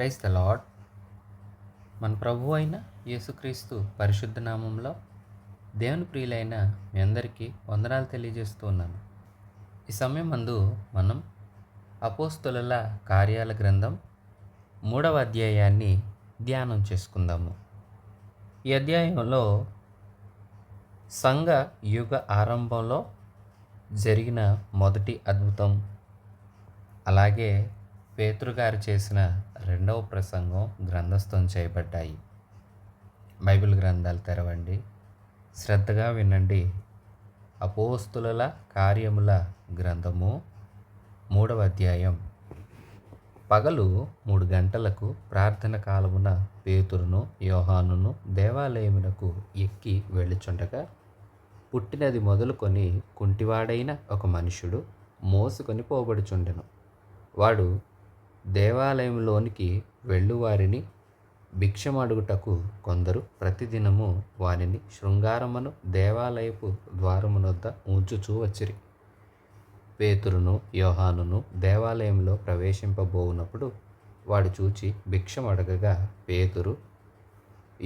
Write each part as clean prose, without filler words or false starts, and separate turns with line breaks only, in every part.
Praise the lord. మన ప్రభు అయిన యేసుక్రీస్తు పరిశుద్ధ నామంలో దేవుని ప్రియులైన మీ అందరికీ వందనాలు తెలియజేస్తూ ఉన్నాను. ఈ సమయం మందు మనం అపోస్తుల కార్యాల గ్రంథం 3వ అధ్యాయాన్ని ధ్యానం చేసుకుందాము. ఈ అధ్యాయంలో సంఘ యుగ ఆరంభంలో జరిగిన మొదటి అద్భుతం, అలాగే పేతురు గారు చేసిన రెండవ ప్రసంగం గ్రంథస్థం చేయబడ్డాయి. బైబిల్ గ్రంథాలు తెరవండి, శ్రద్ధగా వినండి. అపోస్తుల కార్యముల గ్రంథము 3వ అధ్యాయం. పగలు 3 గంటలకు ప్రార్థన కాలమున పేతురును యోహానును దేవాలయమునకు ఎక్కి వెళ్ళుచుండగా, పుట్టినది మొదలుకొని కుంటివాడైన ఒక మనుష్యుడు మోసుకొని పోబడుచుండెను. వాడు దేవాలయంలోనికి వెళ్ళువారిని భిక్షమడుగుటకు కొందరు ప్రతిదినము వానిని శృంగారమును దేవాలయపు ద్వారమునొద్ద ఉంచుచూ వచ్చిరి. పేతురును యోహానును దేవాలయంలో ప్రవేశింపబోవునప్పుడు వాడు చూచి భిక్షమడగగా, పేతురు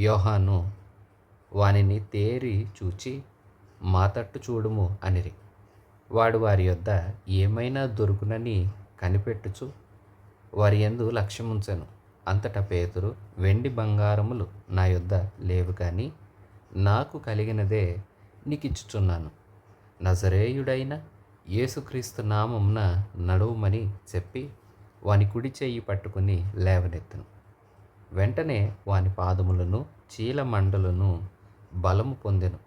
యోహాను వానిని తేరి చూచి, మా తట్టు చూడుము అనిరి. వాడు వారి యొద్ద ఏమైనా దొరుకునని కనిపెట్టుచు వారి యందు లక్ష్యముంచెను. అంతటా పేతురు, వెండి బంగారములు నా యొద్ద లేవు, కానీ నాకు కలిగినదే నీకిచ్చుచున్నాను. నజరేయుడైన యేసుక్రీస్తు నామమున నడువుమని చెప్పి వాని కుడి చెయ్యి పట్టుకుని లేవనెత్తెను. వెంటనే వాని పాదములను చీలమండలను బలము పొందెను.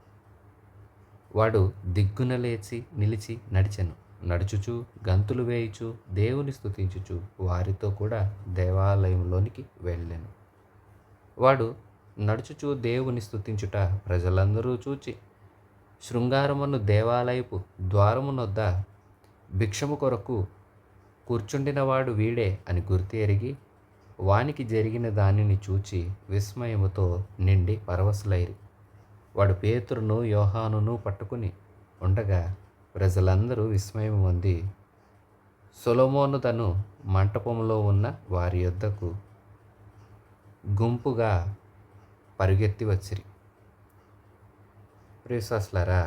వాడు దిగ్గున లేచి నిలిచి నడిచెను. నడుచుచు గంతులు వేయుచు దేవుని స్తుతించుచు వారితో కూడా దేవాలయంలోనికి వెళ్ళెను. వాడు నడుచుచు దేవుని స్తుతించుట ప్రజలందరూ చూచి, శృంగారమును దేవాలయపు ద్వారమునొద్ద భిక్షము కొరకు కూర్చుండినవాడు వీడే అని గుర్తు ఎరిగి, వానికి జరిగిన దానిని చూచి విస్మయముతో నిండి పరవశులైరి. వాడు పేతురును యోహానును పట్టుకుని ఉండగా ప్రజలందరూ విస్మయం పొంది సొలొమోను తను మంటపంలో ఉన్న వారి యొద్దకు గుంపుగా పరుగెత్తి వచ్చిరి. ప్రియశ్వాసులారా,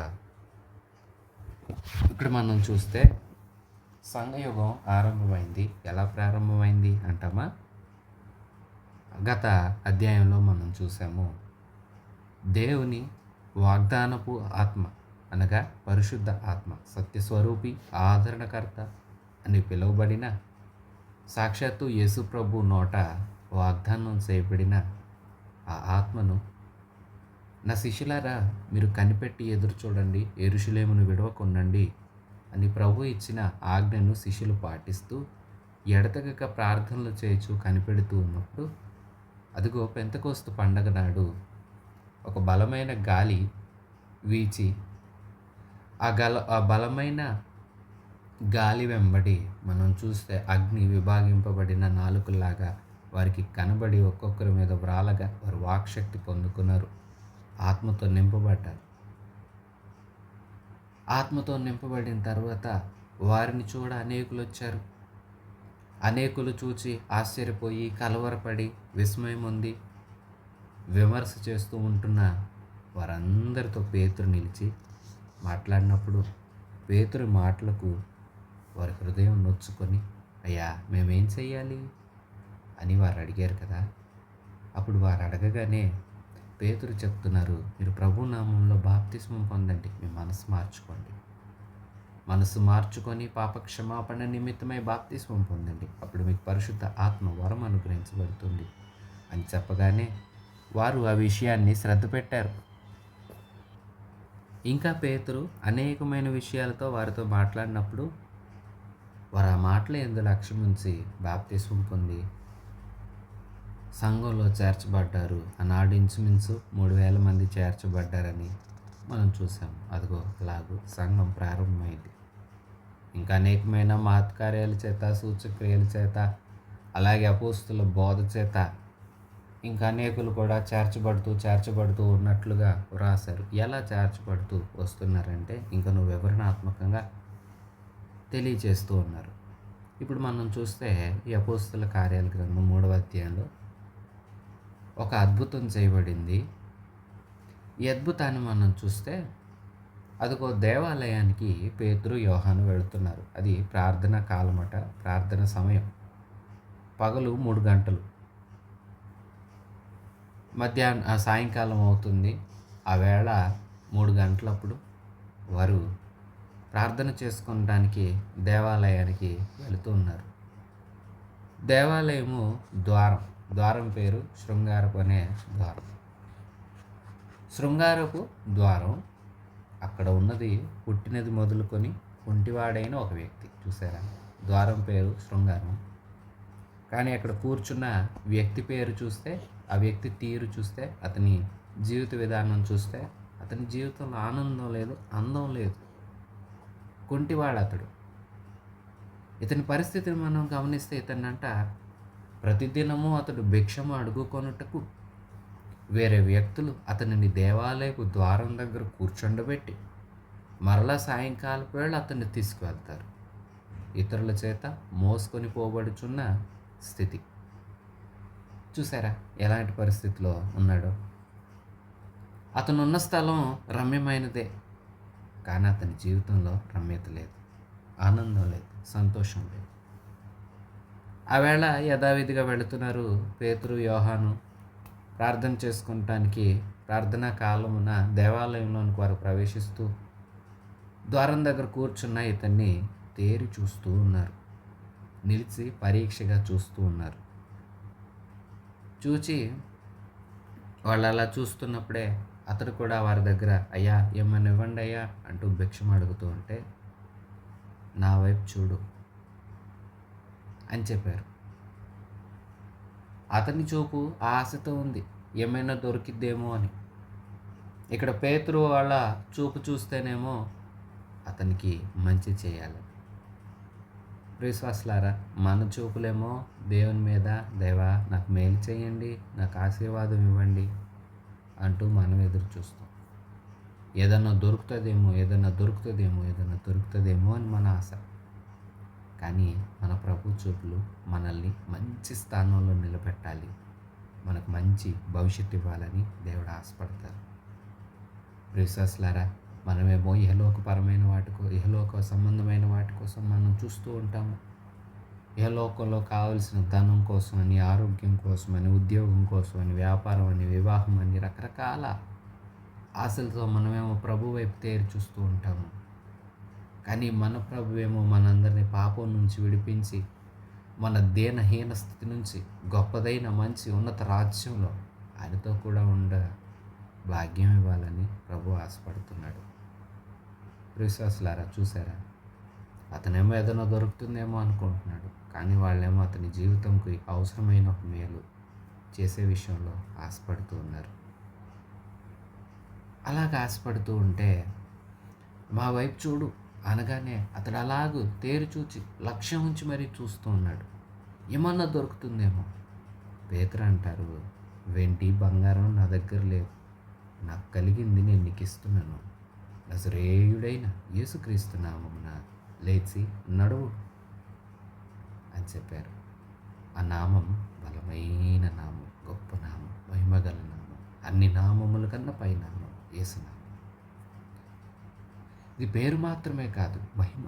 ఇక్కడ మనం చూస్తే సంఘయుగం ఆరంభమైంది. ఎలా ప్రారంభమైంది అంటామా? గత అధ్యాయంలో మనం చూసాము, దేవుని వాగ్దానపు ఆత్మ అనగా పరిశుద్ధ ఆత్మ, సత్యస్వరూపి, ఆదరణకర్త అని పిలువబడిన సాక్షాత్తు యేసుప్రభు నోట వాగ్దానం చేయబడిన ఆ ఆత్మను, నా శిష్యులారా మీరు కనిపెట్టి ఎదురు చూడండి, యెరూషలేమును విడవకొనండి అని ప్రభు ఇచ్చిన ఆజ్ఞను శిష్యులు పాటిస్తూ ఎడతెగక ప్రార్థనలు చేయుచు కనిపెడుతూ ఉన్నప్పుడు, అదిగో పెంతెకోస్తు పండగ నాడు ఒక బలమైన గాలి వీచి ఆ బలమైన గాలి వెంబడి మనం చూస్తే అగ్ని విభాగింపబడిన నాలుకలాగా వారికి కనబడి ఒక్కొక్కరి మీద వ్రాలగా వారు వాక్శక్తి పొందుకున్నారు. ఆత్మతో నింపబడ్డారు. ఆత్మతో నింపబడిన తర్వాత వారిని చూడ అనేకులు వచ్చారు. అనేకులు చూచి ఆశ్చర్యపోయి కలవరపడి విస్మయం ఉంది విమర్శ చేస్తూ ఉంటున్న వారందరితో పేతురు నిలిచి మాట్లాడినప్పుడు, పేతురు మాటలకు వారి హృదయం నొచ్చుకొని, అయ్యా మేమేం చెయ్యాలి అని వారు అడిగారు కదా. అప్పుడు వారు అడగగానే పేతురు చెప్తున్నారు, మీరు ప్రభు నామంలో బాప్తిస్మం పొందండి, మీ మనసు మార్చుకోండి, మనసు మార్చుకొని పాపక్షమాపణ నిమిత్తమై బాప్తిస్మం పొందండి, అప్పుడు మీకు పరిశుద్ధ ఆత్మ వరం అనుగ్రహించబడుతుంది అని చెప్పగానే వారు ఆ విషయాన్ని శ్రద్ధ పెట్టారు. ఇంకా పేతురు అనేకమైన విషయాలతో వారితో మాట్లాడినప్పుడు వారు ఆ మాటలు ఎందు లక్ష్యం ఉంచి బాప్తిస్మం పొంది సంఘంలో చేర్చబడ్డారు. ఆనాడు ఇంచుమించు 3,000 మంది చేర్చబడ్డారని మనం చూసాము. అదిగో అలాగూ సంఘం ప్రారంభమైంది. ఇంకా అనేకమైన మహత్కార్యాల చేత, సూచక్రియల చేత, అలాగే అపోస్తుల బోధ చేత ఇంకా అనేకులు కూడా చేర్చబడుతూ ఉన్నట్లుగా రాశారు. ఎలా చేర్చబడుతూ వస్తున్నారంటే ఇంకా వివరణాత్మకంగా తెలియచేస్తూ ఉన్నారు. ఇప్పుడు మనం చూస్తే ఈ అపోస్తల కార్యాల గ్రంథం 3వ అధ్యాయంలో ఒక అద్భుతం చేయబడింది. ఈ అద్భుతాన్ని మనం చూస్తే అదిగో దేవాలయానికి పేతురు, యోహాను వెళుతున్నారు. అది ప్రార్థన కాలమట, ప్రార్థన సమయం. పగలు 3 గంటలు, సాయంకాలం అవుతుంది. ఆ వేళ 3 గంటలప్పుడు వారు ప్రార్థన చేసుకోవడానికి దేవాలయానికి వెళుతూ ఉన్నారు. దేవాలయము ద్వారం పేరు శృంగారపు అనే ద్వారం. శృంగారపు ద్వారం, అక్కడ ఉన్నది పుట్టినది మొదలుకొని కుంటివాడైన ఒక వ్యక్తి. చూసారా, ద్వారం పేరు శృంగారం. కానీ అక్కడ కూర్చున్న వ్యక్తి పేరు చూస్తే, ఆ వ్యక్తి తీరు చూస్తే, అతని జీవిత విధానం చూస్తే, అతని జీవితంలో ఆనందం లేదు, అందం లేదు. కుంటివాడు అతడు. ఇతని పరిస్థితిని మనం గమనిస్తే, ఇతన్నంట ప్రతిదినము అతడు భిక్షము అడుగుకొనుటకు వేరే వ్యక్తులు అతనిని దేవాలయపు ద్వారం దగ్గర కూర్చుండబెట్టి మరలా సాయంకాలపు వేళ అతన్ని తీసుకువెళ్తారు. ఇతరుల చేత మోసుకొని పోబడుచున్న స్థితి. చూసారా ఎలాంటి పరిస్థితిలో ఉన్నాడో. అతను ఉన్న స్థలం రమ్యమైనదే, కానీ అతని జీవితంలో రమ్యత లేదు, ఆనందం లేదు, సంతోషం లేదు. ఆవేళ యథావిధిగా వెళుతున్నారు పేతురు, యోహాను ప్రార్థన చేసుకుంటానికి. ప్రార్థనా కాలమున దేవాలయంలోనికి వారు ప్రవేశిస్తూ ద్వారం దగ్గర కూర్చున్న ఇతన్ని తేరి చూస్తూ ఉన్నారు. నిలిచి పరీక్షగా చూస్తూ ఉన్నారు. చూచి వాళ్ళు అలా చూస్తున్నప్పుడే అతడు కూడా వారి దగ్గర, అయ్యా ఏమన్నా ఇవ్వండి అయ్యా అంటూ భిక్షం అడుగుతూ ఉంటే, నా వైపు చూడు అని చెప్పారు. అతని చూపు ఆశతో ఉంది, ఏమైనా దొరికిద్దేమో అని. ఇక్కడ పేతురు వాళ్ళ చూపు చూస్తేనేమో అతనికి మంచి చేయాలి. విశ్వాసులారా, మన చూపులేమో దేవుని మీద, దేవా నాకు మేలు చేయండి, నాకు ఆశీర్వాదం ఇవ్వండి అంటూ మనం ఎదురు చూస్తాం. ఏదన్నా దొరుకుతుందేమో అని మన ఆశ. కానీ మన ప్రభు చూపులు మనల్ని మంచి స్థానంలో నిలబెట్టాలి, మనకు మంచి భవిష్యత్తు ఇవ్వాలని దేవుడు ఆశపడతారు. విశ్వాసులారా, మనమేమో ఇహలోక సంబంధమైన వాటి కోసం మనం చూస్తూ ఉంటాము. ఇహలోకంలో కావలసిన ధనం కోసమని, ఆరోగ్యం కోసమని, ఉద్యోగం కోసమని, వ్యాపారం అని, వివాహం అని రకరకాల ఆశలతో మనమేమో ప్రభు వైపు తేరి చూస్తూ ఉంటాము. కానీ మన ప్రభువేమో మనందరినీ పాపం నుంచి విడిపించి మన దీనహీన స్థితి నుంచి గొప్పదైన మంచి ఉన్నత రాజ్యంలో ఆయనతో కూడా భాగ్యం ఇవ్వాలని ప్రభు ఆశపడుతున్నాడు. విశ్వాసులారా, చూసారా, అతనేమో ఏదైనా దొరుకుతుందేమో అనుకుంటున్నాడు, కానీ వాళ్ళేమో అతని జీవితంకి అవసరమైన ఒక మేలు చేసే విషయంలో ఆశపడుతూ ఉన్నారు. అలాగ ఆశపడుతూ ఉంటే, మా వైపు చూడు అనగానే అతడు అలాగూ తేరి చూచి లక్ష్యం ఉంచి మరీ చూస్తూ ఉన్నాడు. ఏమన్నా దొరుకుతుందేమో. పేతురు అంటారు, వెండి బంగారం నా దగ్గర లేదు, నాకు కలిగింది నేను నీకు ఇస్తున్నాను. నజరేయుడైన యేసుక్రీస్తు నామమున లేచి నడువు అని చెప్పారు. ఆ నామం బలమైన నామం, గొప్ప నామం, మహిమగల నామం, అన్ని నామముల కన్నా పై నామం యేసు నామం. ఇది పేరు మాత్రమే కాదు, మహిమ.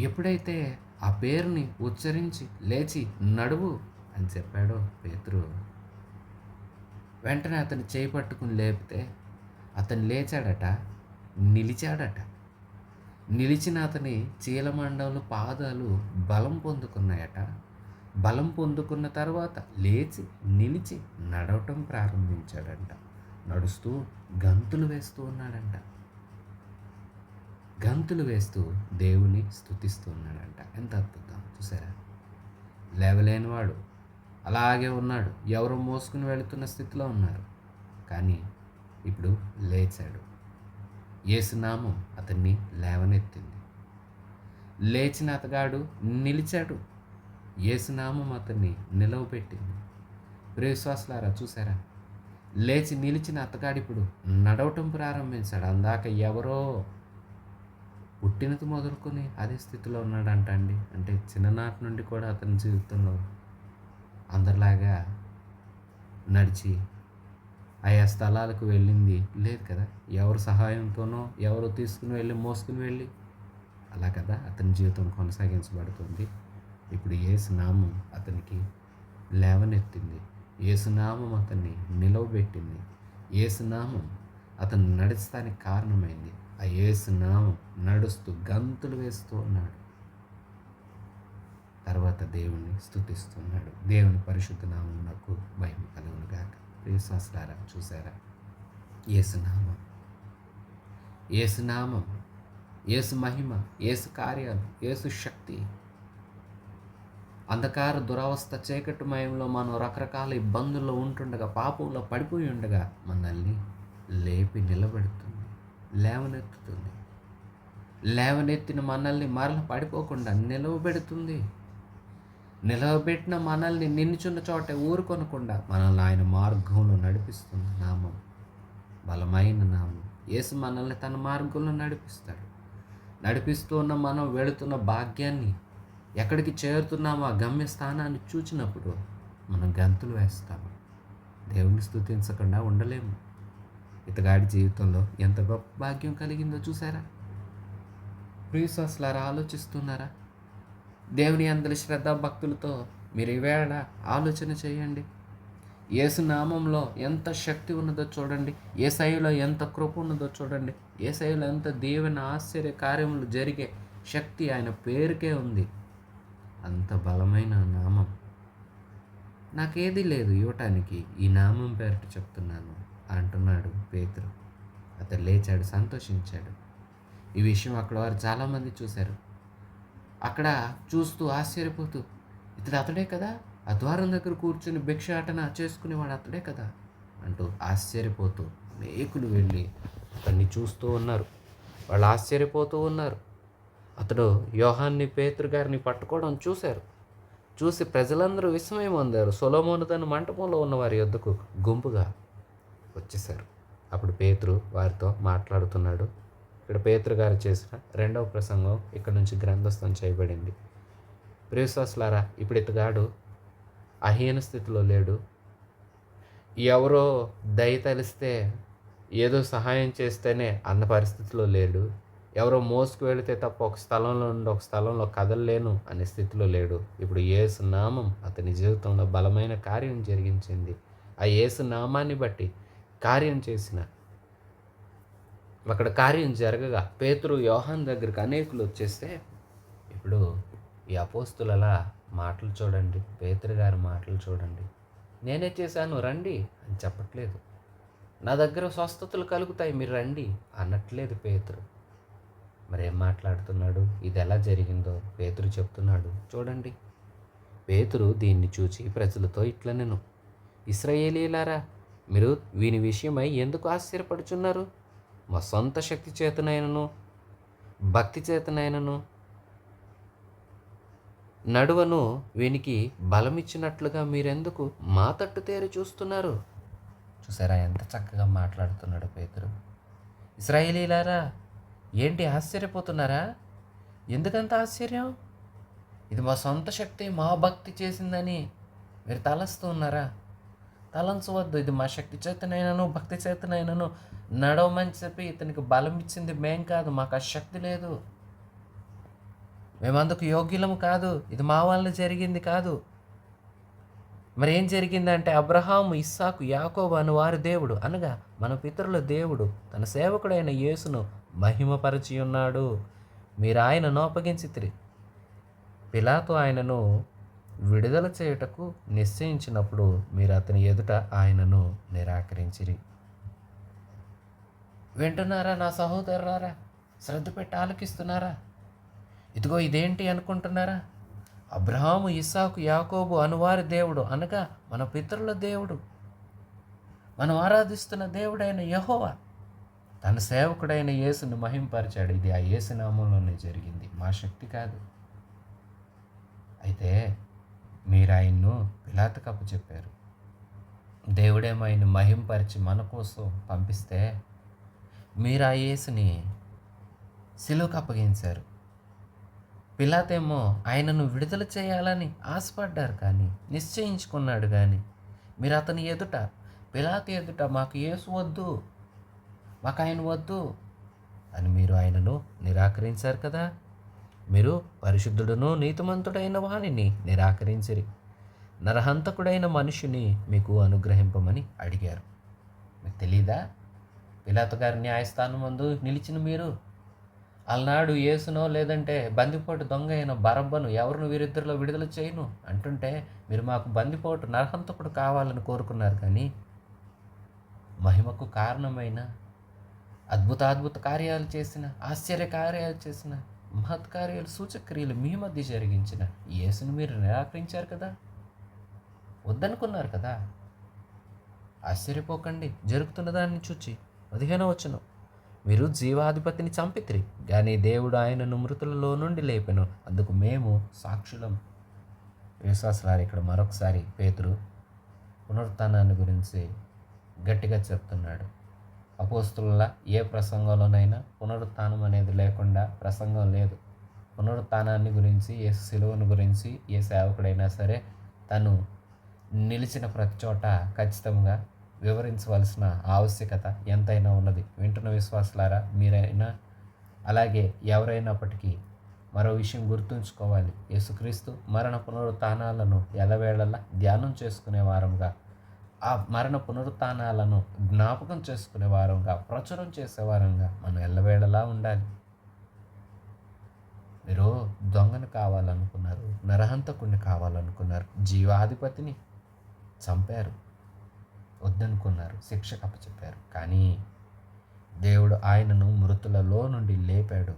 ఎప్పుడైతే ఆ పేరుని ఉచ్చరించి లేచి నడువు అని చెప్పాడో పేతురు, వెంటనే అతను చేయి పట్టుకుని లేపితే అతను లేచాడట, నిలిచాడట. నిలిచిన అతని చీలమండలు పాదాలు బలం పొందుకున్నాయట. బలం పొందుకున్న తర్వాత లేచి నిలిచి నడవటం ప్రారంభించాడంట. నడుస్తూ గంతులు వేస్తూ ఉన్నాడంట. గంతులు వేస్తూ దేవుని స్తుతిస్తూ ఉన్నాడంట. ఎంత అద్భుతం చూసారా. లేవలేనివాడు అలాగే ఉన్నాడు, ఎవరు మోసుకుని వెళుతున్న స్థితిలో ఉన్నారు. కానీ ఇప్పుడు లేచాడు. యేసునామం అతన్ని లేవనెత్తింది. లేచిన అతగాడు నిలిచాడు. యేసునామం అతన్ని నిలవబెట్టింది. విశ్వాసులారా, చూసారా, లేచి నిలిచిన అతగాడు ఇప్పుడు నడవటం ప్రారంభించాడు. అందాక ఎవరో పుట్టినది మొదలుకొని అదే స్థితిలో ఉన్నాడంట అండి. అంటే చిన్ననాటి నుండి కూడా అతని జీవితంలో అందరిలాగా నడిచి ఆయా స్థలాలకు వెళ్ళింది లేదు కదా. ఎవరు సహాయంతోనో ఎవరు తీసుకుని వెళ్ళి మోసుకుని వెళ్ళి అలా కదా అతని జీవితం కొనసాగించబడుతుంది. ఇప్పుడు యేసు నామం అతనికి లేవనెత్తింది. యేసు నామం అతన్ని నిలవబెట్టింది. యేసు నామం అతను నడుస్తానికి కారణమైంది. ఆ యేసు నామం నడుస్తూ గంతులు వేస్తూ ఉన్నాడు. తర్వాత దేవుణ్ణి స్తుతిస్తున్నాడు. దేవుని పరిశుద్ధ నామమునకు మహిమ కలుగును గాక. విశ్వాసులారా చూసారా, యేసునామం, యేసునామం, యేసు మహిమ, యేసు కార్యాలు, యేసు శక్తి. అంధకార దురవస్థ చీకటిమయంలో మనం రకరకాల ఇబ్బందుల్లో ఉంటుండగా, పాపంలో పడిపోయి ఉండగా మనల్ని లేపి నిలబెడుతుంది, లేవనెత్తుతుంది. లేవనెత్తిన మనల్ని మరల పడిపోకుండా నిలవబెడుతుంది. నిలవబెట్టిన మనల్ని నిన్నుచున్న చోట ఊరుకొనకుండా మనల్ని ఆయన మార్గంలో నడిపిస్తుంది. నామం బలమైన నామం. యేసు మనల్ని తన మార్గంలో నడిపిస్తాడు. నడిపిస్తూ ఉన్న మనం వెళుతున్న భాగ్యాన్ని, ఎక్కడికి చేరుతున్నామో ఆ గమ్యస్థానాన్ని చూచినప్పుడు మనం గంతులు వేస్తాము. దేవుని స్తుతించకుండా ఉండలేము. ఇతగాడి జీవితంలో ఎంత గొప్ప భాగ్యం కలిగిందో చూసారా? ప్రియశ్వాసులారా, ఆలోచిస్తున్నారా? దేవుని అందరి శ్రద్ధ భక్తులతో మీరు ఈవేళ ఆలోచన చేయండి. యేసు నామంలో ఎంత శక్తి ఉన్నదో చూడండి. యేసయ్యలో ఎంత కృప ఉన్నదో చూడండి. యేసయ్యలో ఎంత దీవెన ఆశ్చర్య కార్యములు జరిగే శక్తి ఆయన పేరుకే ఉంది. అంత బలమైన నామం. నాకేది లేదు ఇవ్వటానికి, ఈ నామం పేరిట చెప్తున్నాను అంటున్నాడు పేతురు. అతను లేచాడు, సంతోషించాడు. ఈ విషయం అక్కడ వారు చాలామంది చూశారు. అక్కడ చూస్తూ ఆశ్చర్యపోతూ, ఇతడు అతడే కదా, ఆ ద్వారం దగ్గర కూర్చొని భిక్షాటన చేసుకునేవాడు అతడే కదా అంటూ ఆశ్చర్యపోతూ అనేకులు వెళ్ళి అతన్ని చూస్తూ ఉన్నారు. వాళ్ళు ఆశ్చర్యపోతూ ఉన్నారు. అతడు యోహాన్ని, పేతురు గారిని పట్టుకోవడం చూశారు. చూసి ప్రజలందరూ విస్మయం పొందారు. సొలొమోను తన మంటపంలో ఉన్న వారి యొద్దకు గుంపుగా వచ్చేశారు. అప్పుడు పేతురు వారితో మాట్లాడుతున్నాడు. ఇక్కడ పేతురు గారు చేసిన రెండవ ప్రసంగం ఇక్కడ నుంచి గ్రంథస్థం చేయబడింది. ప్రియశ్వాసులారా, ఇప్పుడు ఇతగాడు అహీన స్థితిలో లేడు. ఎవరో దయ తలిస్తే, ఏదో సహాయం చేస్తేనే అన్న పరిస్థితిలో లేడు. ఎవరో మోసుకు వెళితే తప్ప ఒక స్థలంలో నుండి ఒక స్థలంలో కదలలేను అనే స్థితిలో లేడు. ఇప్పుడు యేసు నామం అతని జీవితంలో బలమైన కార్యం జరిగించింది. ఆ యేసు నామాన్ని బట్టి కార్యం చేసిన, అక్కడ కార్యం జరగగా పేతురు, యోహాన్ దగ్గరికి అనేకులు వచ్చేస్తే, ఇప్పుడు ఈ అపోస్తుల మాటలు చూడండి, పేతురు గారి మాటలు చూడండి. నేనే చేశాను రండి అని చెప్పట్లేదు. నా దగ్గర స్వస్థతలు కలుగుతాయి మీరు రండి అనట్లేదు పేతురు. మరి ఏం మాట్లాడుతున్నాడు? ఇది ఎలా జరిగిందో పేతురు చెప్తున్నాడు చూడండి. పేతురు దీన్ని చూచి ప్రజలతో ఇట్లనెను, ఇశ్రాయేలీయులారా, మీరు వీని విషయమై ఎందుకు ఆశ్చర్యపడుచున్నారు? మా సొంత శక్తి చేతనైనను భక్తి చేతనైనను నడువను వీనికి బలమిచ్చినట్లుగా మీరెందుకు మా తట్టు తేరి చూస్తున్నారు? చూసారా ఎంత చక్కగా మాట్లాడుతున్నాడు పేతురు. ఇశ్రాయేలీయులారా, ఏంటి ఆశ్చర్యపోతున్నారా? ఎందుకంత ఆశ్చర్యం? ఇది మా సొంత శక్తి, మా భక్తి చేసిందని మీరు తలస్తూ ఉన్నారా? తలంచవద్దు. ఇది మా శక్తి చేతనైనను భక్తి చేతనైనను నడవమని చెప్పి ఇతనికి బలం ఇచ్చింది మేం కాదు. మాకు ఆ శక్తి లేదు. మేమందుకు యోగ్యులము కాదు. ఇది మా వల్ల జరిగింది కాదు. మరి ఏం జరిగిందంటే, అబ్రహాము, ఇస్సాకు, యాకోబు అను వారి దేవుడు, అనగా మన పితరుల దేవుడు తన సేవకుడైన యేసును మహిమపరచి ఉన్నాడు. మీరు ఆయనను అప్పగించితిరి. పిలాతు ఆయనను విడుదల చేయుటకు నిశ్చయించినప్పుడు మీరు అతని ఎదుట ఆయనను నిరాకరించిరి. వింటున్నారా నా సహోదరులారా? శ్రద్ధ పెట్టి ఆలకిస్తున్నారా? ఇదిగో ఇదేంటి అనుకుంటున్నారా? అబ్రహాము, ఇస్సాకు, యాకోబు అనువారి దేవుడు, అనగా మన పితరుల దేవుడు, మనం ఆరాధిస్తున్న దేవుడైన యెహోవా తన సేవకుడైన యేసును మహింపరిచాడు. ఇది ఆ యేసు నామంలోనే జరిగింది, మా శక్తి కాదు. అయితే మీరు ఆయన్ను పిలాతుకు అప్పచెప్పారు. దేవుడేమో ఆయన్ని మహింపరిచి మన కోసం పంపిస్తే మీరు ఆ యేసుని సిలువకు అప్పగించారు. పిలాతేమో ఆయనను విడుదల చేయాలని ఆశపడ్డారు, కానీ నిశ్చయించుకున్నాడు. కానీ మీరు అతని ఎదుట, పిలాతు ఎదుట మాకు యేసు వద్దు, మాకు ఆయన వద్దు అని మీరు ఆయనను నిరాకరించారు కదా. మీరు పరిశుద్ధుడును నీతిమంతుడైన వానిని నిరాకరించిరి, నరహంతకుడైన మనిషిని మీకు అనుగ్రహింపమని అడిగారు. మీకు తెలీదా? పిలాతు గారి న్యాయస్థానం ముందు నిలిచిన మీరు అలనాడు యేసునో లేదంటే బందిపోటు దొంగ అయిన బరబ్బను ఎవరిని వీరిద్దరిలో విడుదల చేయను అంటుంటే మీరు మాకు బందిపోటు నరహంతకుడు కావాలని కోరుకున్నారు. కానీ మహిమకు కారణమైన అద్భుత కార్యాలు చేసిన, ఆశ్చర్య కార్యాలు చేసిన, మహత్కార్యాలు సూచక్రియలు మీ మధ్య జరిగించిన యేసును మీరు నిరాకరించారు కదా, వద్దనుకున్నారు కదా. ఆశ్చర్యపోకండి జరుగుతున్న దాన్ని చూచి. 15వ వచనం, మీరు జీవాధిపతిని చంపితిరి, కానీ దేవుడు ఆయనను మృతులలో నుండి లేపెను, అందుకు మేము సాక్షులం. విశ్వాసులారు, ఇక్కడ మరొకసారి పేతురు పునరుత్థానాన్ని గురించి గట్టిగా చెప్తున్నాడు. అపోస్తుల ఏ ప్రసంగంలోనైనా పునరుత్థానం అనేది లేకుండా ప్రసంగం లేదు. పునరుత్థానాన్ని గురించి, ఏ సిలువను గురించి ఏ సేవకుడైనా సరే తను నిలిచిన ప్రతి చోట ఖచ్చితంగా వివరించవలసిన ఆవశ్యకత ఎంతైనా ఉన్నది. వింటున్న విశ్వాసులారా, మీరైనా అలాగే ఎవరైనప్పటికీ మరో విషయం గుర్తుంచుకోవాలి. యేసుక్రీస్తు మరణ పునరుత్థానాలను ఎల్లవేళలా ధ్యానం చేసుకునే వారంగా, ఆ మరణ పునరుత్థానాలను జ్ఞాపకం చేసుకునే వారంగా, ప్రచురం చేసే వారంగా మనం ఎల్లవేళలా ఉండాలి. మీరు దొంగను కావాలనుకున్నారు, నరహంతకుడిని కావాలనుకున్నారు, జీవాధిపతిని చంపారు, వద్దనుకున్నారు, శిక్షకు అప్పచెప్పారు. కానీ దేవుడు ఆయనను మృతులలో నుండి లేపాడు.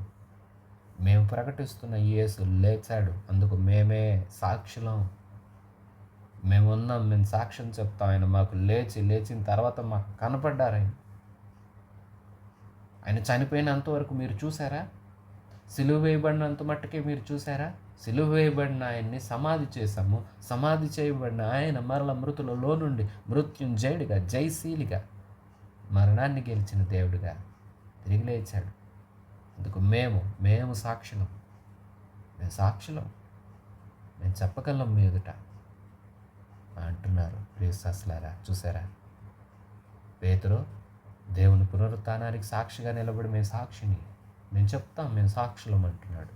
మేము ప్రకటిస్తున్న యేసు లేచాడు, అందుకు మేమే సాక్షులం. మేమున్నాం, మేము సాక్ష్యం చెప్తాం. ఆయన మాకు లేచిన తర్వాత మాకు కనపడ్డారు. ఆయన చనిపోయినంతవరకు మీరు చూసారా? సిలువ వేయబడినంత మట్టుకే మీరు చూసారా? సిలువ వేయబడిన ఆయన్ని సమాధి చేశాము. సమాధి చేయబడిన ఆయన మరల మృతులలో నుండి మృత్యుంజయుడిగా, జయశీలిగా, మరణాన్ని గెలిచిన దేవుడిగా తిరిగి లేచాడు. అందుకు మేము సాక్షులం. మేము చెప్పగలం మీ ఎదుట అంటున్నారు. ప్రియశాస్లారా, చూసారా? పేతురు దేవుని పునరుత్థానానికి సాక్షిగా నిలబడి మేము సాక్షిని, మేము చెప్తాం, మేము సాక్షులం అంటున్నాడు.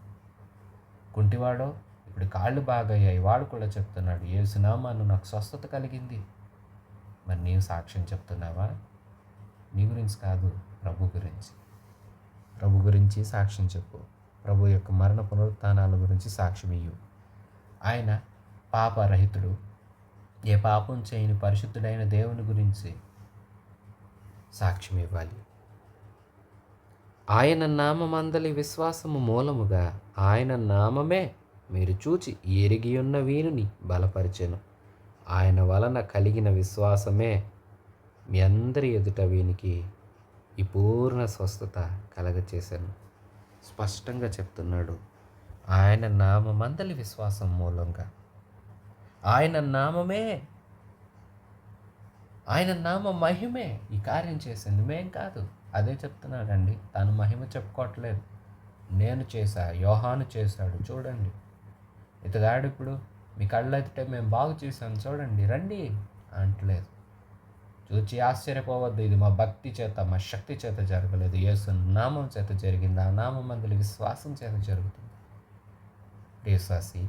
కుంటివాడో ఇప్పుడు కాళ్ళు బాగయ్యాయి, వాడు కూడా చెప్తున్నాడు, యేసునామాను నాకు స్వస్థత కలిగింది. మరి నీవు సాక్ష్యం చెప్తున్నావా? నీ గురించి కాదు, ప్రభు గురించి సాక్ష్యం చెప్పు. ప్రభు యొక్క మరణ పునరుత్థానాల గురించి సాక్ష్యం ఇయ్యు. ఆయన పాపరహితుడు, ఏ పాపం చేయని పరిశుద్ధుడైన దేవుని గురించి సాక్ష్యం ఇవ్వాలి. ఆయన నామమందలి విశ్వాసము మూలముగా ఆయన నామమే మీరు చూచి ఎరిగియున్న వీనిని బలపరిచెను. ఆయన వలన కలిగిన విశ్వాసమే మీ అందరి ఎదుట వీనికి ఈ పూర్ణ స్వస్థత కలగచేశాను. స్పష్టంగా చెప్తున్నాడు. ఆయన నామమందలి విశ్వాసం మూలంగా, ఆయన నామమే, ఆయన నామ మహిమే ఈ కార్యం చేసింది, మేం కాదు. అదే చెప్తున్నాడండి. తను మహిమ చెప్పుకోవట్లేదు. నేను చేశా, యోహాను చేశాడు, చూడండి. ఇతగాడు ఇప్పుడు మీ కళ్ళెత్తితే మేము బాగు చేశాం చూడండి, రండి అంటలేదు. చూచి ఆశ్చర్యపోవద్దు, ఇది మా భక్తి చేత, మా శక్తి చేత జరగలేదు, యేసు నామం చేత జరిగింది. ఆ నామం మందుల విశ్వాసం చేత జరుగుతుంది. విశ్వాసి,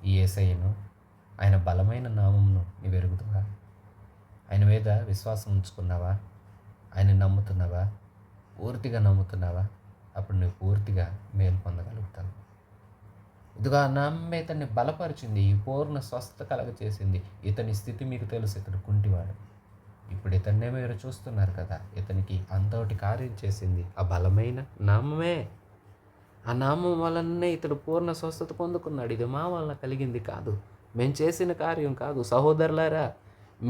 ఈ యేసయ్యను, ఆయన బలమైన నామంను నీవు ఎరుగుతావా? ఆయన మీద విశ్వాసం ఉంచుకున్నావా? ఆయన నమ్ముతున్నావా? పూర్తిగా నమ్ముతున్నావా? అప్పుడు నువ్వు పూర్తిగా మేలు పొందగలుగుతావు. ఇదిగా నామే ఇతన్ని బలపరిచింది, ఈ పూర్ణ స్వస్థత కలగచేసింది. ఇతని స్థితి మీకు తెలుసు, ఇతడు కుంటివాడు. ఇప్పుడు ఇతన్నే మీరు చూస్తున్నారు కదా, ఇతనికి అంతటి కార్యం చేసింది ఆ బలమైన నామమే. ఆ నామం వలనే ఇతడు పూర్ణ స్వస్థత పొందుకున్నాడు. ఇది మా వలన కలిగింది కాదు, మేము చేసిన కార్యం కాదు. సహోదరులారా,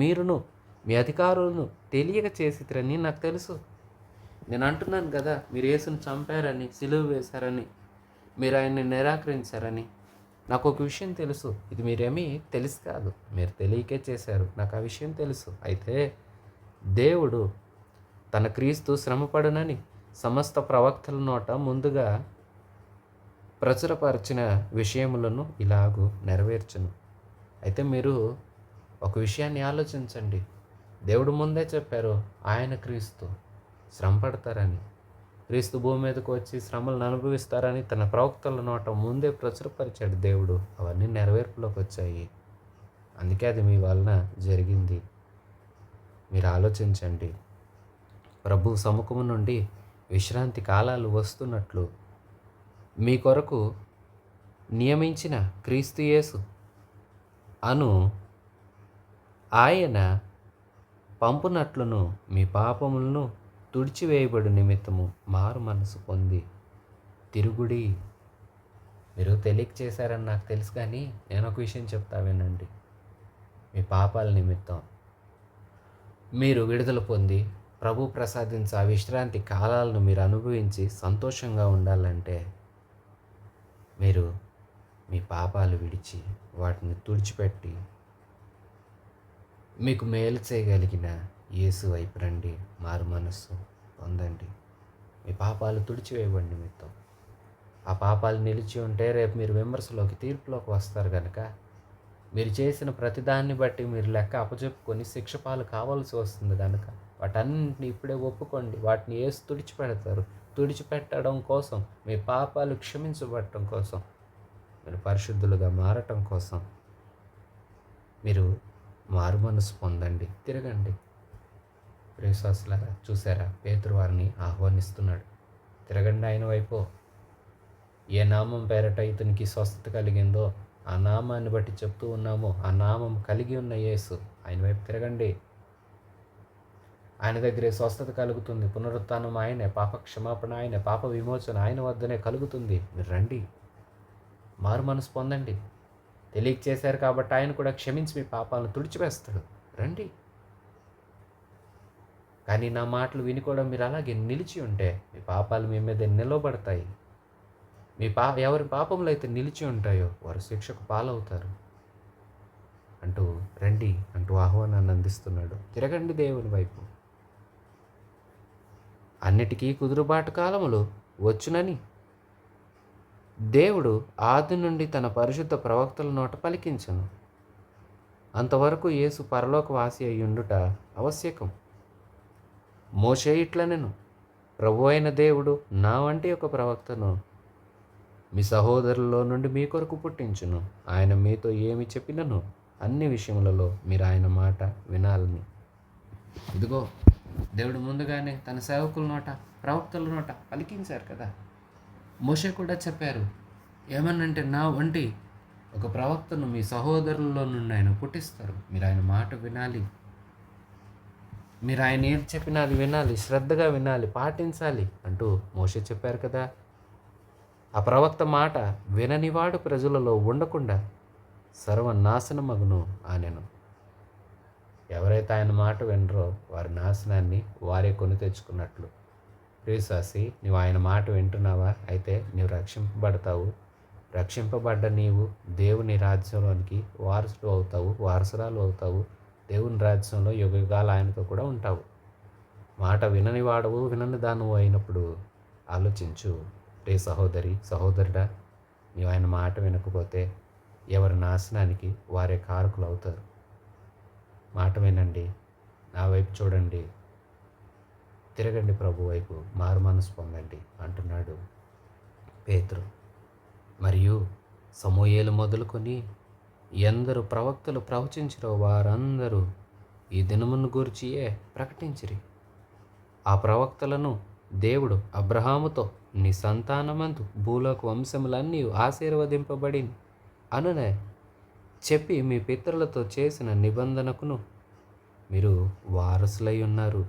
మీరును మీ అధికారులను తెలియక చేసిరని నాకు తెలుసు. నేను అంటున్నాను కదా, మీరు యేసుని చంపారని, సిలువ వేశారని, మీరు ఆయన్ని నిరాకరించారని. నాకు ఒక విషయం తెలుసు, ఇది మీరేమీ తెలుసు కాదు, మీరు తెలియకే చేశారు. నాకు ఆ విషయం తెలుసు. అయితే దేవుడు తన క్రీస్తు శ్రమపడునని సమస్త ప్రవక్తల నోట ముందుగా ప్రచురపరిచిన విషయములను ఇలాగూ నెరవేర్చును. అయితే మీరు ఒక విషయాన్ని ఆలోచించండి. దేవుడు ముందే చెప్పారు ఆయన క్రీస్తు శ్రమ పడతారని, క్రీస్తు భూమి మీదకు వచ్చి శ్రమలను అనుభవిస్తారని తన ప్రవక్తల నోట ముందే ప్రచురపరిచాడు దేవుడు. అవన్నీ నెరవేర్పులోకి వచ్చాయి. అందుకే అది మీ వలన జరిగింది. మీరు ఆలోచించండి. ప్రభు సముఖము నుండి విశ్రాంతి కాలాలు వస్తున్నట్లు మీ కొరకు నియమించిన క్రీస్తు యేసు అను ఆయన పంపునట్లును మీ పాపములను తుడిచివేయబడు నిమిత్తము మారు మనసు పొంది తిరుగుడి. మీరు తెలియక చేశారని నాకు తెలుసు, కానీ నేను ఒక విషయం చెప్తా వినండి. మీ పాపాల నిమిత్తం మీరు విడుదల పొంది ప్రభు ప్రసాదించే ఆ విశ్రాంతి కాలాలను మీరు అనుభవించి సంతోషంగా ఉండాలంటే మీరు మీ పాపాలు విడిచి వాటిని తుడిచిపెట్టి మీకు మేలు చేయగలిగిన యేసు వైపు రండి, మారు మనస్సు పొందండి. మీ పాపాలు తుడిచివేయబడి నిమిత్తం. ఆ పాపాలు నిలిచి ఉంటే రేపు మీరు విమర్శలోకి తీర్పులోకి వస్తారు కనుక మీరు చేసిన ప్రతిదాన్ని బట్టి మీరు లెక్క అప్పచెప్పుకొని శిక్ష పాలు కావాల్సి వస్తుంది కనుక వాటన్నింటిని ఇప్పుడే ఒప్పుకోండి. వాటిని యేసు తుడిచిపెడతారు. తుడిచిపెట్టడం కోసం, మీ పాపాలు క్షమించబడటం కోసం, మీరు పరిశుద్ధులుగా మారటం కోసం మీరు మారు మనసు పొందండి, తిరగండి. విశ్వాసులారా, చూసారా, పేతురు వారిని ఆహ్వానిస్తున్నాడు. తిరగండి ఆయన వైపు. ఏ నామం పేరట ఇతనికి స్వస్థత కలిగిందో ఆ నామాన్ని బట్టి చెప్తూ ఉన్నామో ఆ నామం కలిగి ఉన్న యేసు ఆయన వైపు తిరగండి. ఆయన దగ్గరే స్వస్థత కలుగుతుంది. పునరుత్థానం ఆయనే, పాప క్షమాపణ ఆయనే, పాప విమోచన ఆయన వద్దనే కలుగుతుంది. మీరు రండి, మారు మనసు పొందండి. తెలియక చేశారు కాబట్టి ఆయన కూడా క్షమించి మీ పాపాలను తుడిచివేస్తాడు. రండి. కానీ నా మాటలు విని కూడా మీరు అలాగే నిలిచి ఉంటే మీ పాపాలు మీ మీద నిలవబడతాయి. ఎవరి పాపములు అయితే నిలిచి ఉంటాయో వారు శిక్షకు పాలవుతారు అంటూ రండి అంటూ ఆహ్వానాన్ని అందిస్తున్నాడు. తిరగండి దేవుని వైపు. అన్నిటికీ కుదురుబాటు కాలములు వచ్చునని దేవుడు ఆది నుండి తన పరిశుద్ధ ప్రవక్తల నోట పలికించను. అంతవరకు యేసు పరలోకవాసి అయ్యుండుట ఆవశ్యకం. మోషే ఇట్లనెను, ప్రభు అయిన దేవుడు నా వంటి ఒక ప్రవక్తను మీ సహోదరుల్లో నుండి మీ కొరకు పుట్టించును. ఆయన మీతో ఏమి చెప్పినను అన్ని విషయములలో మీరు ఆయన మాట వినాలని. ఇదిగో దేవుడు ముందుగానే తన సేవకుల నోట, ప్రవక్తల నోట పలికించారు కదా. మోషే కూడా చెప్పారు ఏమనంటే, నా వంటి ఒక ప్రవక్తను మీ సహోదరుల్లో నుండి ఆయన పుట్టిస్తారు. మీరు ఆయన మాట వినాలి. మీరు ఆయన ఏం చెప్పినా అది వినాలి, శ్రద్ధగా వినాలి, పాటించాలి అంటూ మోషే చెప్పారు కదా. ఆ ప్రవక్త మాట విననివాడు ప్రజలలో ఉండకుండా సర్వనాశనమగును అనెను. ఎవరైతే ఆయన మాట వినరో వారి నాశనాన్ని వారే కొని తెచ్చుకున్నట్లు. ప్రియసాసి, నువ్వు ఆయన మాట వింటున్నావా? అయితే నీవు రక్షింపబడతావు. రక్షింపబడ్డ నీవు దేవుని రాజ్యంలోనికి వారసుడు అవుతావు, వారసురాలు అవుతావు. దేవుని రాజ్యంలో యుగయుగాలు ఆయనతో కూడా ఉంటావు. మాట వినని వాడవు, వినని దానవు అయినప్పుడు ఆలోచించు. రే సహోదరి, సహోదరుడా, నీవు ఆయన మాట వినకపోతే ఎవరి నాశనానికి వారే కారకులు అవుతారు. మాట వినండి, నా వైపు చూడండి, తిరగండి ప్రభు వైపు, మారు మనసు పొందండి అంటున్నాడు పేతురు. మరియు సమూయేలు మొదలుకొని ఎందరు ప్రవక్తలు ప్రవచించిరో వారందరూ ఈ దినమును గూర్చియే ప్రకటించిరి. ఆ ప్రవక్తలను దేవుడు అబ్రహాముతో, నీ సంతానమందు భూలోక వంశములన్నీ ఆశీర్వదింపబడి అనునే చెప్పి మీ పితరులతో చేసిన నిబంధనకును మీరు వారసులై ఉన్నారు.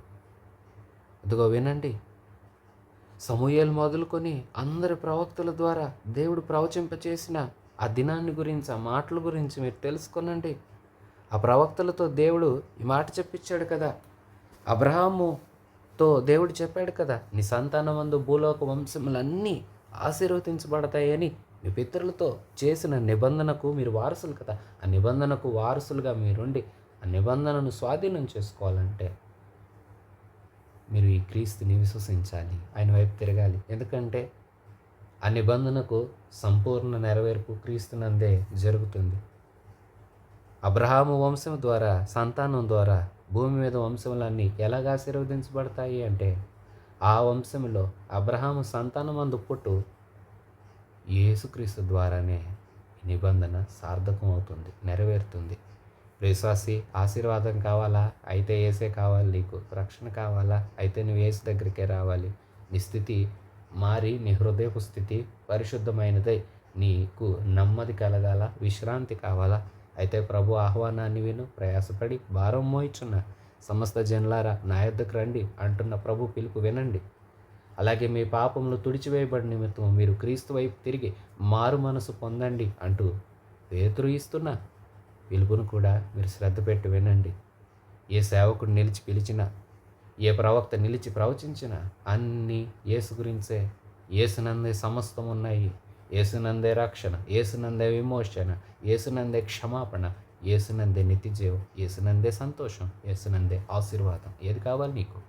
అదిగో వినండి, సమూయేలు మొదలుకొని అందరి ప్రవక్తల ద్వారా దేవుడు ప్రవచింపచేసిన ఆ దినాన్ని గురించి, ఆ మాటల గురించి మీరు తెలుసుకొనండి. ఆ ప్రవక్తలతో దేవుడు ఈ మాట చెప్పించాడు కదా. అబ్రహాముతో దేవుడు చెప్పాడు కదా, నీ సంతానమందు భూలోక వంశములన్నీ ఆశీర్వదించబడతాయని. మీ పితరులతో చేసిన నిబంధనకు మీరు వారసులు కదా. ఆ నిబంధనకు వారసులుగా మీరుండి ఆ నిబంధనను స్వాధీనం చేసుకోవాలంటే మీరు ఈ క్రీస్తుని విశ్వసించాలి, ఆయన వైపు తిరగాలి. ఎందుకంటే ఆ నిబంధనకు సంపూర్ణ నెరవేర్పు క్రీస్తునందే జరుగుతుంది. అబ్రహాము వంశం ద్వారా, సంతానం ద్వారా భూమి మీద వంశములన్నీ ఎలాగ ఆశీర్వదించబడతాయి అంటే, ఆ వంశంలో అబ్రహాము సంతానమందు పుట్టు యేసుక్రీస్తు ద్వారానే ఈ నిబంధన సార్థకం అవుతుంది, నెరవేరుతుంది. విశ్వాసి, ఆశీర్వాదం కావాలా? అయితే యేసే కావాలి. నీకు రక్షణ కావాలా? అయితే నువ్వు యేసు దగ్గరికే రావాలి. నీ స్థితి మారి, నీ హృదయపు స్థితి పరిశుద్ధమైనదై నీకు నెమ్మది కలగాల, విశ్రాంతి కావాలా? అయితే ప్రభు ఆహ్వానాన్ని విను. ప్రయాసపడి భారం మోయిచున్న సమస్త జనులారా నా యొద్దకు రండి అంటున్న ప్రభు పిలుపు వినండి. అలాగే మీ పాపములు తుడిచివేయబడి నిమిత్తం మీరు క్రీస్తు వైపు తిరిగి మారు మనసు పొందండి అంటూ పేతురు ఇస్తున్న పిలుపును కూడా మీరు శ్రద్ధ పెట్టి వినండి. ఏ సేవకుడు నిలిచి పిలిచినా, ఏ ప్రవక్త నిలిచి ప్రవచించినా అన్నీ యేసు గురించే. యేసునందే సమస్తం ఉన్నాయి. యేసునందే రక్షణ, యేసునందే విమోచన, యేసునందే క్షమాపణ, యేసునందే నిత్యజీవం, యేసునందే సంతోషం, యేసునందే ఆశీర్వాదం. ఏది కావాలి నీకు?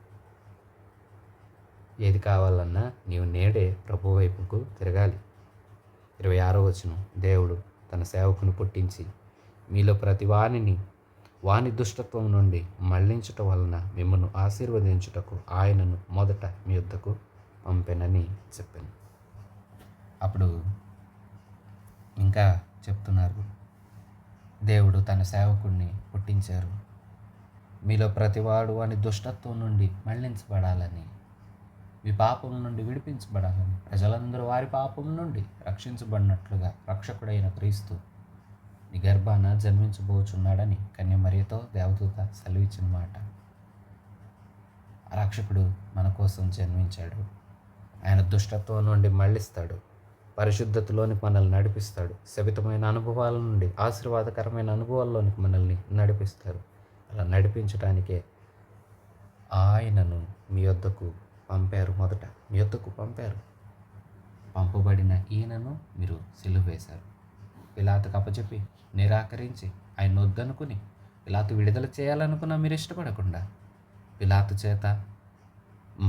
ఏది కావాలన్నా నీవు నేడే ప్రభు వైపుకు తిరగాలి. 26వ వచనం, దేవుడు తన సేవకుని పుట్టించి మీలో ప్రతి వాని దుష్టత్వం నుండి మళ్లించుట వలన మిమ్మల్ని ఆశీర్వదించుటకు ఆయనను మొదట మీ యొద్దకు పంపెనని చెప్పాను. అప్పుడు ఇంకా చెప్తున్నారు, దేవుడు తన సేవకుడిని పుట్టించారు మీలో ప్రతివాడు వాని దుష్టత్వం నుండి మళ్లించబడాలని, మీ పాపం నుండి విడిపించబడాలని, ప్రజలందరూ వారి పాపం నుండి రక్షించబడినట్లుగా రక్షకుడైన క్రీస్తు నీ గర్భాన జన్మించబోచున్నాడని కన్యమరియతో దేవదూత సెలవిచ్చిన మాట. ఆ రక్షకుడు మన కోసం జన్మించాడు. ఆయన దుష్టత్వం నుండి మళ్ళిస్తాడు, పరిశుద్ధతలోనికి మనల్ని నడిపిస్తాడు, శపితమైన అనుభవాల నుండి ఆశీర్వాదకరమైన అనుభవాల్లోనికి మనల్ని నడిపిస్తారు. అలా నడిపించడానికే ఆయనను మీ యొద్దకు పంపారు. మొదట మీ యొద్దకు పంపారు. పంపబడిన ఈయనను మీరు సిలువ వేశారు. పిలాతుకు అప్పచెప్పి నిరాకరించి ఆయన వద్దనుకుని పిలాతు విడుదల చేయాలనుకున్నా మీరు ఇష్టపడకుండా పిలాతు చేత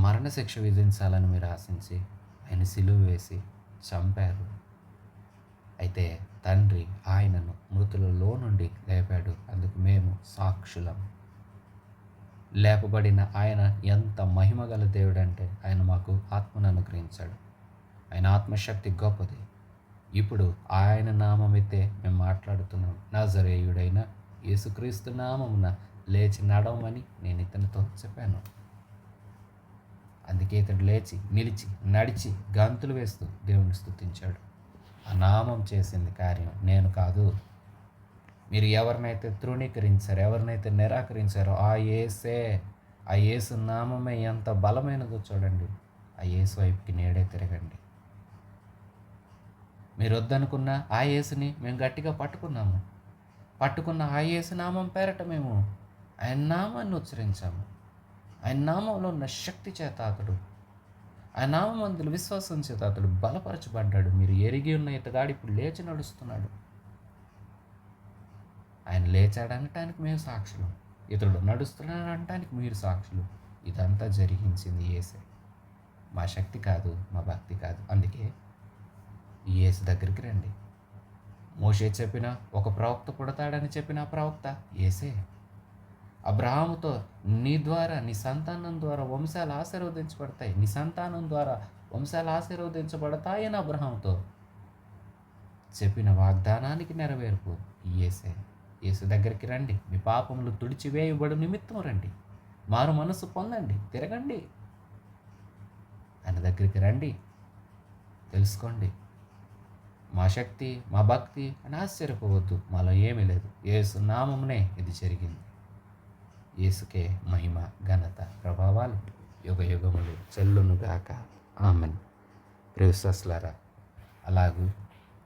మరణశిక్ష విధించాలని మీరు ఆశించి ఆయన సిలువ వేసి చంపారు. అయితే తండ్రి ఆయనను మృతులలో నుండి లేపాడు. అందుకు మేము సాక్షులం. లేపబడిన ఆయన ఎంత మహిమగల దేవుడు అంటే ఆయన మాకు ఆత్మను అనుగ్రహించాడు. ఆయన ఆత్మశక్తి గొప్పది. ఇప్పుడు ఆయన నామమైతే మేము మాట్లాడుతున్నాం. నజరేయుడైన యేసుక్రీస్తు నామమున లేచి నడవమని నేను ఇతనితో చెప్పాను. అందుకే ఇతడు లేచి నిలిచి నడిచి గంతులు వేస్తూ దేవుని స్తుతించాడు. ఆ నామం చేసింది కార్యం నేను కాదు. మీరు ఎవరినైతే తృణీకరించారో, ఎవరినైతే నిరాకరించారో ఆ యేసు నామమే ఎంత బలమైనదో చూడండి. ఆ యేసు వైపుకి నేడే తిరగండి. మీరు వద్దనుకున్న ఆ యేసుని మేము గట్టిగా పట్టుకున్న ఆ యేసు నామం పేరట మేము ఆయన నామాన్ని ఉచ్చరించాము. ఆయన నామంలో ఉన్న శక్తి చేత అతడు, ఆయన నామం అందులో విశ్వాసం చేత అతడు బలపరచబడ్డాడు. మీరు ఎరిగి ఉన్న ఇతగాడు ఇప్పుడు లేచి నడుస్తున్నాడు. ఆయన లేచాడు అనటానికి మేము సాక్షులు, ఇతడు నడుస్తున్నాడు అనటానికి మీరు సాక్షులు. ఇదంతా జరిగించింది యేసే. మా శక్తి కాదు, మా భక్తి కాదు. అందుకే యేసు దగ్గరికి రండి. మోషే చెప్పిన ఒక ప్రవక్త పుడతాడని చెప్పిన ఆ ప్రవక్త యేసే. అబ్రహాముతో నీ ద్వారా, నీ సంతానం ద్వారా వంశాలు ఆశీర్వదించబడతాయి, నీ సంతానం ద్వారా వంశాలు ఆశీర్వదించబడతాయని అబ్రహాముతో చెప్పిన వాగ్దానానికి నెరవేర్పు యేసే. యేసు దగ్గరికి రండి. మీ పాపములు తుడిచివేయబడు నిమిత్తం రండి. మారు మనసు పొందండి, తిరగండి. ఆయన దగ్గరికి రండి. తెలుసుకోండి. మా శక్తి, మా భక్తి అని ఆశ్చర్యపోవద్దు. మాలో ఏమీ లేదు. యేసు నామమునే ఇది జరిగింది. యేసుకే మహిమ, ఘనత, ప్రభావాలు యుగ యుగములు చెల్లునుగాక. ఆమెన్. ప్రియవిశ్వాసులారా, అలాగూ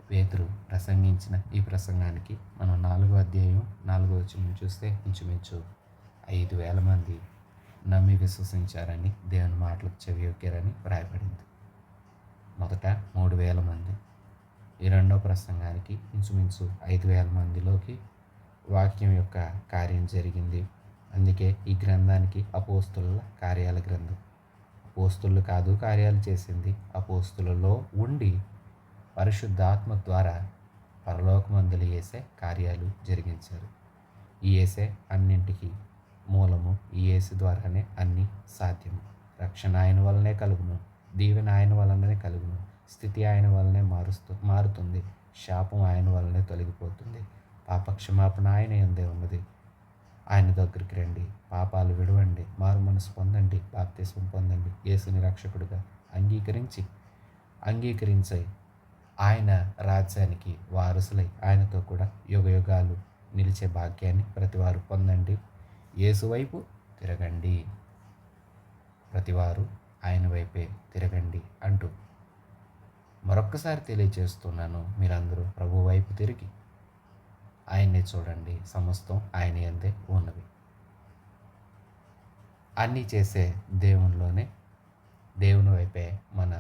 పేతురు ప్రసంగించిన ఈ ప్రసంగానికి మనం 4వ అధ్యాయం 4వ వచనం చూస్తే ఇంచుమించు 5,000 మంది నమ్మి విశ్వసించారని, దేవుని మాటలకు చెవియొక్కారని వ్రాయబడింది. మొదట 3,000 మంది. ఈ రెండవ ప్రసంగానికి ఇంచుమించు 5,000 మందిలోకి వాక్యం యొక్క కార్యం జరిగింది. అందుకే ఈ గ్రంథానికి అపోస్తుల కార్యాల గ్రంథం. అపోస్తులు కాదు కార్యాలు చేసింది, అపోస్తులలో ఉండి పరిశుద్ధాత్మ ద్వారా పరలోకమందులు యేసే కార్యాలు జరిగించారు. ఈ యేసే అన్నింటికి మూలము. ఈ యేసు ద్వారానే అన్నీ సాధ్యము. రక్షణ ఆయన వల్లనే కలుగును, దీవెన ఆయన వలననే కలుగును, స్థితి ఆయన వల్లనే మారుతుంది, శాపం ఆయన వల్లనే తొలగిపోతుంది, పాపక్షమాపణ ఆయన యందే ఉన్నది. ఆయన దగ్గరికి రండి, పాపాలు విడవండి, మారు మనసు పొందండి, బాప్తిస్మం పొందండి, యేసుని రక్షకుడిగా అంగీకరించై ఆయన రాజ్యానికి వారసులై ఆయనతో కూడా యుగయుగాలు నిలిచే భాగ్యాన్ని ప్రతివారు పొందండి. యేసు వైపు తిరగండి, ప్రతివారు ఆయన వైపే తిరగండి అంటూ మరొక్కసారి తెలియజేస్తున్నాను. మీరందరూ ప్రభు వైపు తిరిగి ఆయన్నే చూడండి. సమస్తం ఆయన యందే ఉన్నవి. అన్నీ చేసే దేవుని వైపే మన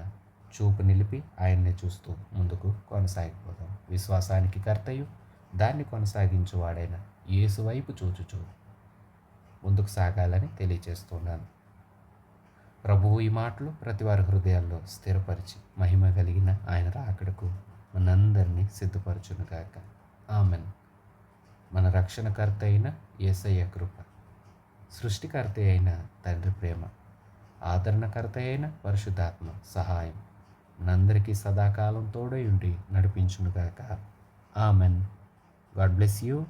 చూపు నిలిపి ఆయన్నే చూస్తూ ముందుకు కొనసాగిపోదాం. విశ్వాసానికి కర్తయు దాన్ని కొనసాగించువాడైన యేసు వైపు చూచుచూ ముందుకు సాగాలని తెలియజేస్తున్నాను. ప్రభువు ఈ మాటలు ప్రతి వారి హృదయాల్లో స్థిరపరిచి మహిమ కలిగిన ఆయన రాకడకు మనందరినీ సిద్ధపరచునుగాక. ఆమెన్. మన రక్షణకర్త అయిన యేసయ్య కృప, సృష్టికర్త అయిన తండ్రి ప్రేమ, ఆదరణకర్త అయిన పరిశుద్ధాత్మ సహాయం మనందరికీ సదాకాలం తోడై ఉండి నడిపించునుగాక. ఆమెన్. God bless you.